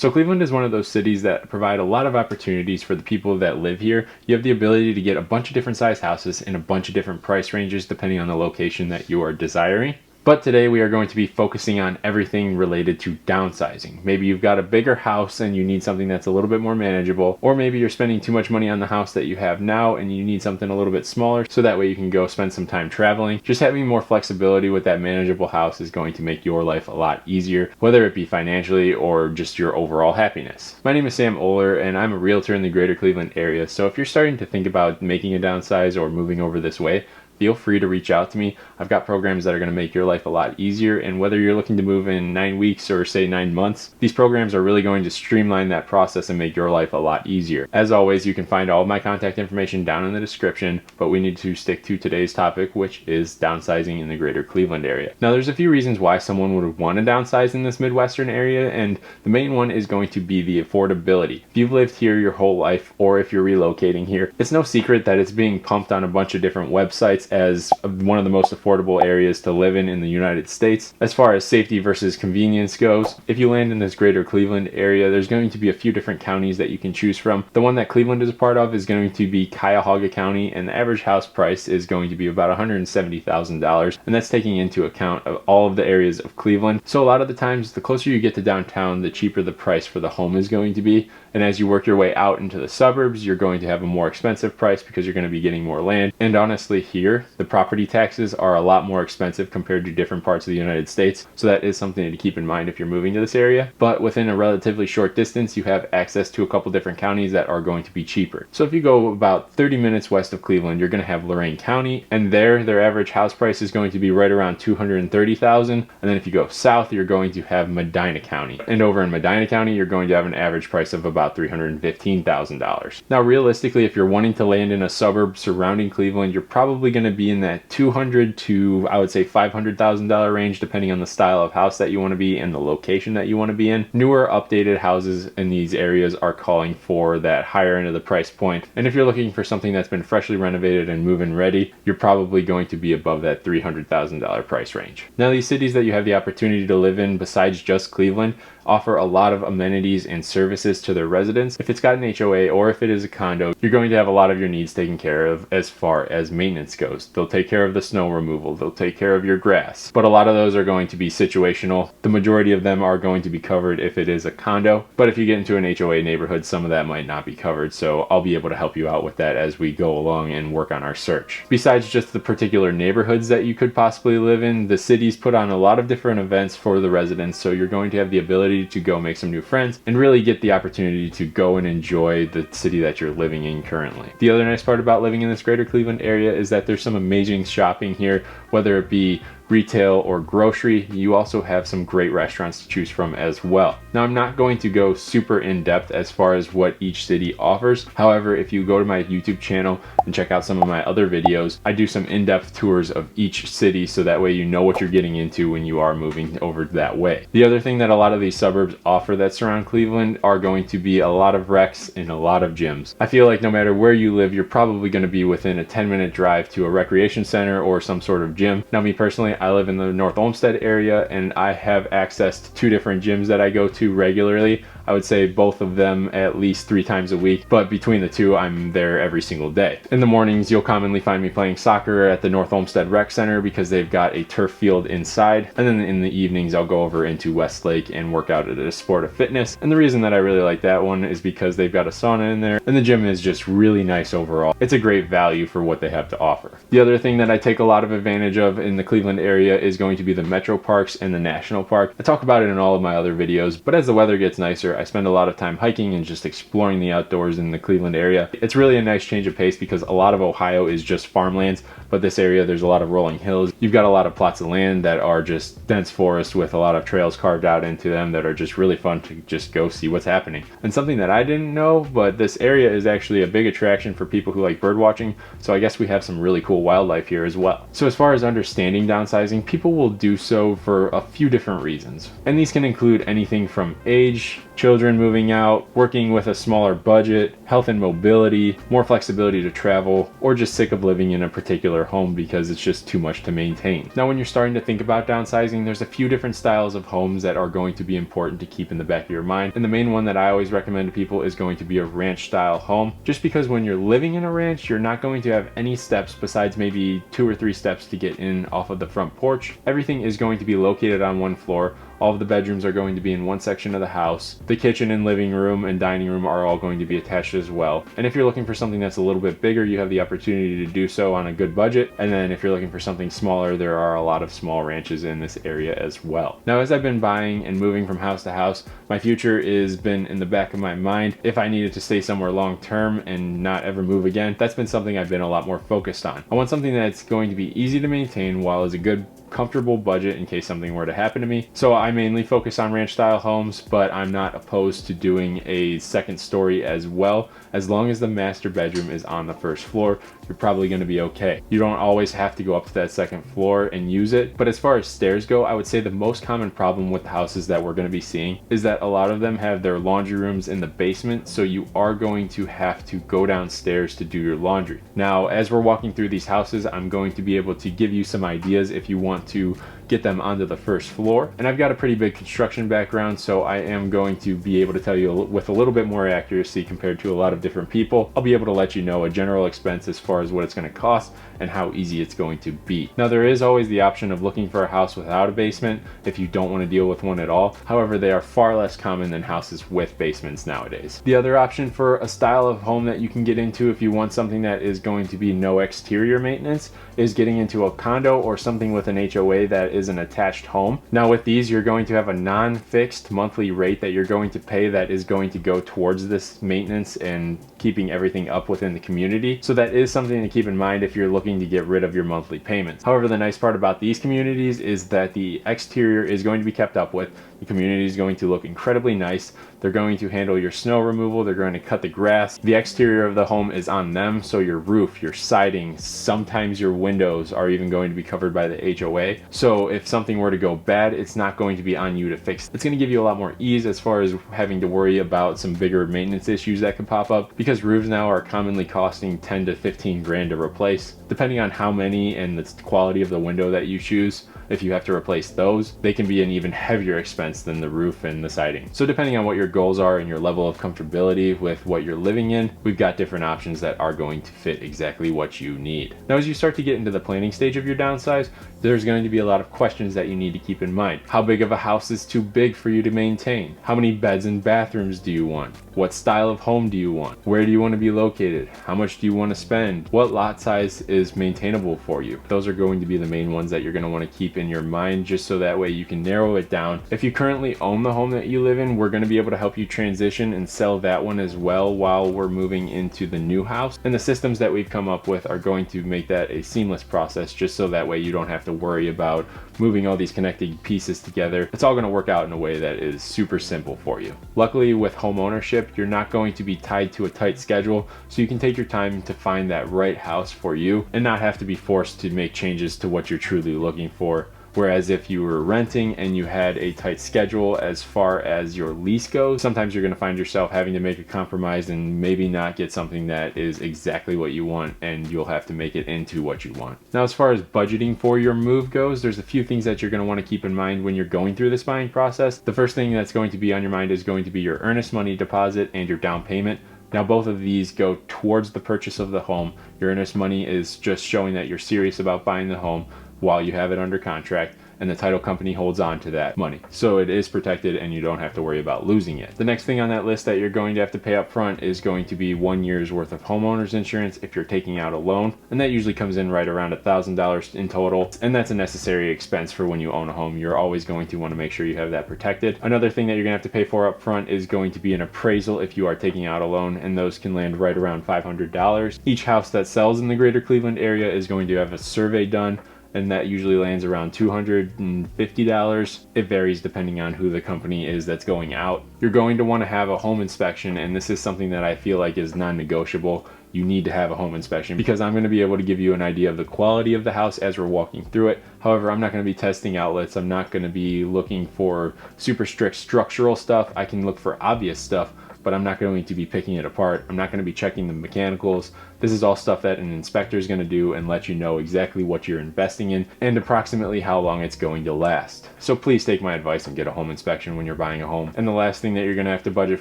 So Cleveland is one of those cities that provide a lot of opportunities for the people that live here. You have the ability to get a bunch of different size houses in a bunch of different price ranges depending on the location that you are desiring. But today we are going to be focusing on everything related to downsizing. Maybe you've got a bigger house and you need something that's a little bit more manageable, or maybe you're spending too much money on the house that you have now and you need something a little bit smaller so that way you can go spend some time traveling. Just having more flexibility with that manageable house is going to make your life a lot easier, whether it be financially or just your overall happiness. My name is Sam Oler and I'm a realtor in the greater Cleveland area, so if you're starting to think about making a downsize or moving over this way, feel free to reach out to me. I've got programs that are going to make your life a lot easier, and whether you're looking to move in 9 weeks or say 9 months, these programs are really going to streamline that process and make your life a lot easier. As always, you can find all of my contact information down in the description, but we need to stick to today's topic, which is downsizing in the greater Cleveland area. Now, there's a few reasons why someone would want to downsize in this Midwestern area, and the main one is going to be the affordability. If you've lived here your whole life, or if you're relocating here, it's no secret that it's being pumped on a bunch of different websites as one of the most affordable areas to live in the United States. As far as safety versus convenience goes, if you land in this greater Cleveland area, there's going to be a few different counties that you can choose from. The one that Cleveland is a part of is going to be Cuyahoga County, and the average house price is going to be about $170,000, and that's taking into account of all of the areas of Cleveland. So a lot of the times, the closer you get to downtown, the cheaper the price for the home is going to be. And as you work your way out into the suburbs, you're going to have a more expensive price because you're going to be getting more land. And honestly, here, the property taxes are a lot more expensive compared to different parts of the United States. So that is something to keep in mind if you're moving to this area. But within a relatively short distance, you have access to a couple different counties that are going to be cheaper. So if you go about 30 minutes west of Cleveland, you're going to have Lorain County, and there, their average house price is going to be right around $230,000. And then if you go south, you're going to have Medina County. And over in Medina County, you're going to have an average price of about $315,000. Now, realistically, if you're wanting to land in a suburb surrounding Cleveland, you're probably going to be in that $200,000 to, I would say, $500,000 range, depending on the style of house that you want to be and the location that you want to be in. Newer, updated houses in these areas are calling for that higher end of the price point. And if you're looking for something that's been freshly renovated and move-in ready, you're probably going to be above that $300,000 price range. Now, these cities that you have the opportunity to live in, besides just Cleveland, offer a lot of amenities and services to their residents. If it's got an HOA or if it is a condo, you're going to have a lot of your needs taken care of as far as maintenance goes. They'll take care of the snow removal, they'll take care of your grass, but a lot of those are going to be situational. The majority of them are going to be covered if it is a condo, but if you get into an HOA neighborhood, some of that might not be covered, so I'll be able to help you out with that as we go along and work on our search. Besides just the particular neighborhoods that you could possibly live in, the cities put on a lot of different events for the residents, so you're going to have the ability to go make some new friends and really get the opportunity to go and enjoy the city that you're living in currently. The other nice part about living in this greater Cleveland area is that there's some amazing shopping here, whether it be retail or grocery. You also have some great restaurants to choose from as well. Now, I'm not going to go super in depth as far as what each city offers. However, if you go to my YouTube channel and check out some of my other videos, I do some in-depth tours of each city so that way you know what you're getting into when you are moving over that way. The other thing that a lot of these suburbs offer that surround Cleveland are going to be a lot of recs and a lot of gyms. I feel like no matter where you live, you're probably going to be within a 10-minute drive to a recreation center or some sort of gym. Now, me personally, I live in the North Olmsted area and I have access to 2 different gyms that I go to regularly. I would say both of them at least 3 times a week, but between the two, I'm there every single day. In the mornings, you'll commonly find me playing soccer at the North Olmsted Rec Center because they've got a turf field inside. And then in the evenings, I'll go over into Westlake and work out at a Sport of Fitness. And the reason that I really like that one is because they've got a sauna in there and the gym is just really nice overall. It's a great value for what they have to offer. The other thing that I take a lot of advantage of in the Cleveland area is going to be the Metro Parks and the National Park. I talk about it in all of my other videos, but as the weather gets nicer, I spend a lot of time hiking and just exploring the outdoors in the Cleveland area. It's really a nice change of pace because a lot of Ohio is just farmlands, but this area, there's a lot of rolling hills. You've got a lot of plots of land that are just dense forest with a lot of trails carved out into them that are just really fun to just go see what's happening. And something that I didn't know, but this area is actually a big attraction for people who like bird watching, so I guess we have some really cool wildlife here as well. So as far as understanding downsizing downsizing, people will do so for a few different reasons. And these can include anything from age, children moving out, working with a smaller budget, health and mobility, more flexibility to travel, or just sick of living in a particular home because it's just too much to maintain. Now, when you're starting to think about downsizing, there's a few different styles of homes that are going to be important to keep in the back of your mind. And the main one that I always recommend to people is going to be a ranch style home, just because when you're living in a ranch, you're not going to have any steps besides maybe 2 or 3 steps to get in off of the front porch. Everything is going to be located on one floor. All of the bedrooms are going to be in one section of the house. The kitchen and living room and dining room are all going to be attached as well. And if you're looking for something that's a little bit bigger, you have the opportunity to do so on a good budget. And then if you're looking for something smaller, there are a lot of small ranches in this area as well. Now, as I've been buying and moving from house to house, my future has been in the back of my mind. If I needed to stay somewhere long term and not ever move again, that's been something I've been a lot more focused on. I want something that's going to be easy to maintain while is a good comfortable budget in case something were to happen to me. So I mainly focus on ranch style homes, but I'm not opposed to doing a second story as well. As long as the master bedroom is on the first floor, you're probably going to be okay. You don't always have to go up to that second floor and use it. But as far as stairs go, I would say the most common problem with the houses that we're going to be seeing is that a lot of them have their laundry rooms in the basement. So you are going to have to go downstairs to do your laundry. Now, as we're walking through these houses, I'm going to be able to give you some ideas if you want to get them onto the first floor. And I've got a pretty big construction background, so I am going to be able to tell you with a little bit more accuracy compared to a lot of different people. I'll be able to let you know a general expense as far as what it's going to cost and how easy it's going to be. Now, there is always the option of looking for a house without a basement if you don't want to deal with one at all. However, they are far less common than houses with basements nowadays. The other option for a style of home that you can get into if you want something that is going to be no exterior maintenance is getting into a condo or something with an HOA that is an attached home. Now, with these, you're going to have a non-fixed monthly rate that you're going to pay that is going to go towards this maintenance and keeping everything up within the community. So that is something to keep in mind if you're looking to get rid of your monthly payments. However, the nice part about these communities is that the exterior is going to be kept up with. The community is going to look incredibly nice. They're going to handle your snow removal. They're going to cut the grass. The exterior of the home is on them, so your roof, your siding, sometimes your windows are even going to be covered by the HOA. So if something were to go bad, it's not going to be on you to fix. It's going to give you a lot more ease as far as having to worry about some bigger maintenance issues that could pop up, because roofs now are commonly costing 10 to 15 grand to replace. Depending on how many and the quality of the window that you choose, if you have to replace those, they can be an even heavier expense than the roof and the siding. So depending on what your goals are and your level of comfortability with what you're living in, we've got different options that are going to fit exactly what you need. Now, as you start to get into the planning stage of your downsize, there's going to be a lot of questions that you need to keep in mind. How big of a house is too big for you to maintain? How many beds and bathrooms do you want? What style of home do you want? Where do you want to be located? How much do you want to spend? What lot size is maintainable for you? Those are going to be the main ones that you're going to want to keep in your mind, just so that way you can narrow it down. If you currently own the home that you live in, we're going to be able to help you transition and sell that one as well while we're moving into the new house. And the systems that we've come up with are going to make that a seamless process, just so that way you don't have to worry about moving all these connecting pieces together. It's all going to work out in a way that is super simple for you. Luckily, with home ownership, you're not going to be tied to a tight schedule, so you can take your time to find that right house for you and not have to be forced to make changes to what you're truly looking for. Whereas if you were renting and you had a tight schedule as far as your lease goes, sometimes you're going to find yourself having to make a compromise and maybe not get something that is exactly what you want, and you'll have to make it into what you want. Now, as far as budgeting for your move goes, there's a few things that you're going to want to keep in mind when you're going through this buying process. The first thing that's going to be on your mind is going to be your earnest money deposit and your down payment. Now, both of these go towards the purchase of the home. Your earnest money is just showing that you're serious about buying the home while you have it under contract, and the title company holds on to that money. So it is protected and you don't have to worry about losing it. The next thing on that list that you're going to have to pay up front is going to be 1 year's worth of homeowner's insurance if you're taking out a loan. And that usually comes in right around $1,000 in total. And that's a necessary expense for when you own a home. You're always going to want to make sure you have that protected. Another thing that you're going to have to pay for up front is going to be an appraisal if you are taking out a loan, and those can land right around $500. Each house that sells in the greater Cleveland area is going to have a survey done, and that usually lands around $250. It varies depending on who the company is that's going out. You're going to want to have a home inspection, and this is something that I feel like is non-negotiable. You need to have a home inspection, because I'm going to be able to give you an idea of the quality of the house as we're walking through it, However, I'm not going to be testing outlets. I'm not going to be looking for super strict structural stuff. I can look for obvious stuff, but I'm not going to be picking it apart. I'm not going to be checking the mechanicals. This is all stuff that an inspector is going to do and let you know exactly what you're investing in and approximately how long it's going to last. So please take my advice and get a home inspection when you're buying a home. And the last thing that you're going to have to budget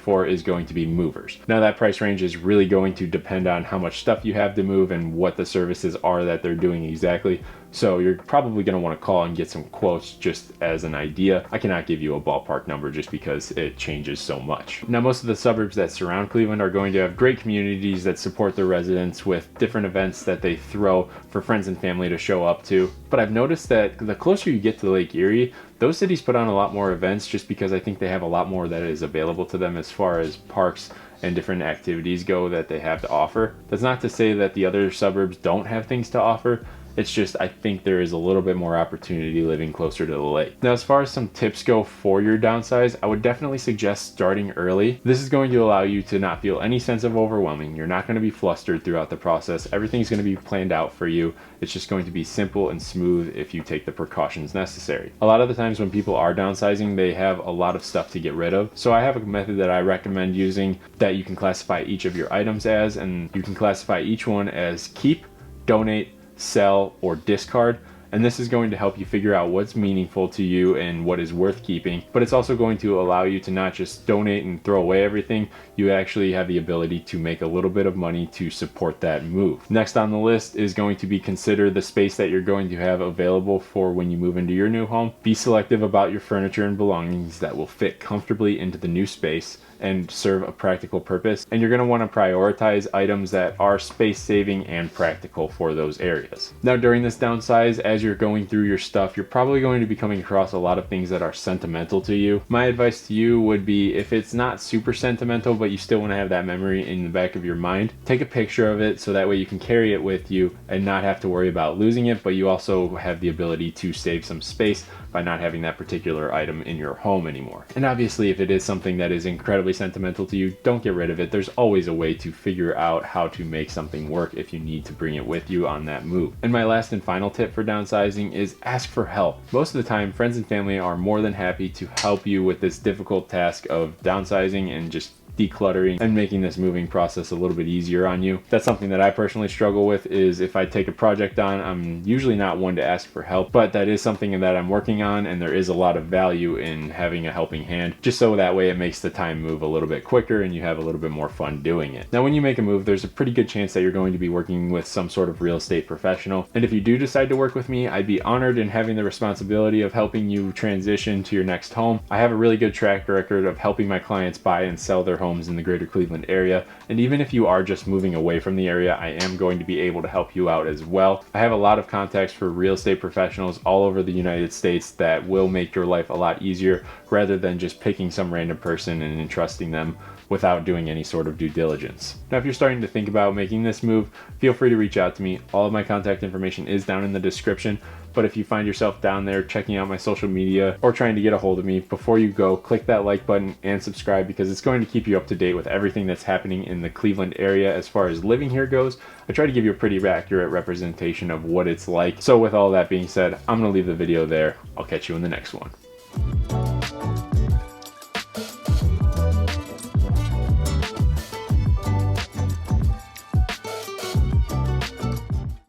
for is going to be movers. Now that price range is really going to depend on how much stuff you have to move and what the services are that they're doing exactly. So you're probably going to want to call and get some quotes just as an idea. I cannot give you a ballpark number just because it changes so much. Now, most of the suburbs that surround Cleveland are going to have great communities that support their residents with different events that they throw for friends and family to show up to. But I've noticed that the closer you get to Lake Erie, those cities put on a lot more events just because I think they have a lot more that is available to them as far as parks and different activities go that they have to offer. That's not to say that the other suburbs don't have things to offer. It's just, I think there is a little bit more opportunity living closer to the lake. Now, as far as some tips go for your downsize, I would definitely suggest starting early. This is going to allow you to not feel any sense of overwhelming. You're not going to be flustered throughout the process. Everything's going to be planned out for you. It's just going to be simple and smooth if you take the precautions necessary. A lot of the times when people are downsizing, they have a lot of stuff to get rid of. So I have a method that I recommend using that you can classify each of your items as, and you can classify each one as keep, donate, sell, or discard. And this is going to help you figure out what's meaningful to you and what is worth keeping. But it's also going to allow you to not just donate and throw away everything. You actually have the ability to make a little bit of money to support that move. Next on the list is going to be consider the space that you're going to have available for when you move into your new home. Be selective about your furniture and belongings that will fit comfortably into the new space and serve a practical purpose. And you're going to want to prioritize items that are space saving and practical for those areas. Now, during this downsize, as you're going through your stuff, you're probably going to be coming across a lot of things that are sentimental to you. My advice to you would be, if it's not super sentimental, but you still want to have that memory in the back of your mind, take a picture of it so that way you can carry it with you and not have to worry about losing it, but you also have the ability to save some space by not having that particular item in your home anymore. And obviously, if it is something that is incredibly sentimental to you, don't get rid of it. There's always a way to figure out how to make something work if you need to bring it with you on that move. And my last and final tip for downsizing is ask for help. Most of the time, friends and family are more than happy to help you with this difficult task of downsizing and just decluttering and making this moving process a little bit easier on you. That's something that I personally struggle with. Is if I take a project on, I'm usually not one to ask for help, but that is something that I'm working on, and there is a lot of value in having a helping hand, just so that way it makes the time move a little bit quicker and you have a little bit more fun doing it. Now, when you make a move, there's a pretty good chance that you're going to be working with some sort of real estate professional, and if you do decide to work with me, I'd be honored in having the responsibility of helping you transition to your next home. I have a really good track record of helping my clients buy and sell their homes in the greater Cleveland area, and even if you are just moving away from the area, I am going to be able to help you out as well. I have a lot of contacts for real estate professionals all over the United States that will make your life a lot easier, rather than just picking some random person and entrusting them without doing any sort of due diligence. Now, if you're starting to think about making this move, feel free to reach out to me. All of my contact information is down in the description. But if you find yourself down there checking out my social media or trying to get a hold of me, before you go, click that like button and subscribe, because it's going to keep you up to date with everything that's happening in the Cleveland area as far as living here goes. I try to give you a pretty accurate representation of what it's like. So with all that being said, I'm going to leave the video there. I'll catch you in the next one.